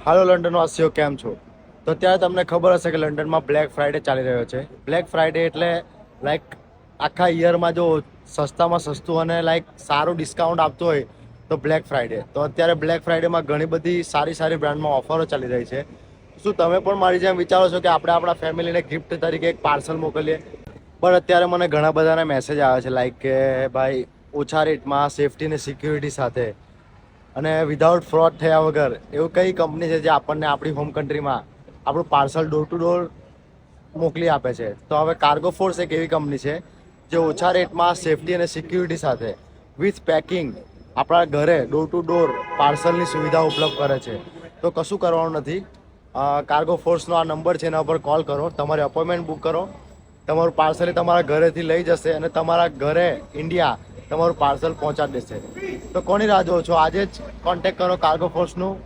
હાલો લંડનવાસીઓ, કેમ છો? તો અત્યારે તમને ખબર હશે કે લંડનમાં બ્લેક ફ્રાઈડે ચાલી રહ્યો છે. બ્લેક ફ્રાઈડે એટલે લાઈક આખા યરમાં જો સસ્તામાં સસ્તું અને લાઈક સારું ડિસ્કાઉન્ટ આપતું હોય તો બ્લેક ફ્રાઈડે. તો અત્યારે બ્લેક ફ્રાઈડેમાં ઘણી બધી સારી સારી બ્રાન્ડમાં ઓફરો ચાલી રહી છે. શું તમે પણ મારી જેમ વિચારો છો કે આપણે આપણા ફેમિલીને ગિફ્ટ તરીકે એક પાર્સલ મોકલીએ? પણ અત્યારે મને ઘણા બધાના મેસેજ આવે છે લાઈક કે ભાઈ ઓછા રેટમાં સેફટી અને સિક્યુરિટી સાથે અને વિધાઉટ ફ્રોડ થયા વગર એવું કઈ કંપની છે જે આપણને આપણી હોમ કન્ટ્રીમાં આપણું પાર્સલ ડોર ટુ ડોર મોકલી આપે છે? તો હવે કાર્ગો ફોર્સ એક એવી કંપની છે જે ઓછા રેટમાં સેફટી અને સિક્યુરિટી સાથે વિથ પેકિંગ આપણા ઘરે ડોર ટુ ડોર પાર્સલની સુવિધા ઉપલબ્ધ કરે છે. તો કશું કરવાનું નથી, કાર્ગો ફોર્સનો આ નંબર છે, એના પર કોલ કરો, તમારી અપોઇન્ટમેન્ટ બુક કરો, તમારું પાર્સલ તમારા ઘરેથી લઈ જશે અને તમારા ઘરે ઇન્ડિયા તમારું પાર્સલ પહોંચાડી દેશે. તો કોની રાહ જુઓ છો? આજે જ કોન્ટેક્ટ કરો કાર્ગો ફોર્સનું.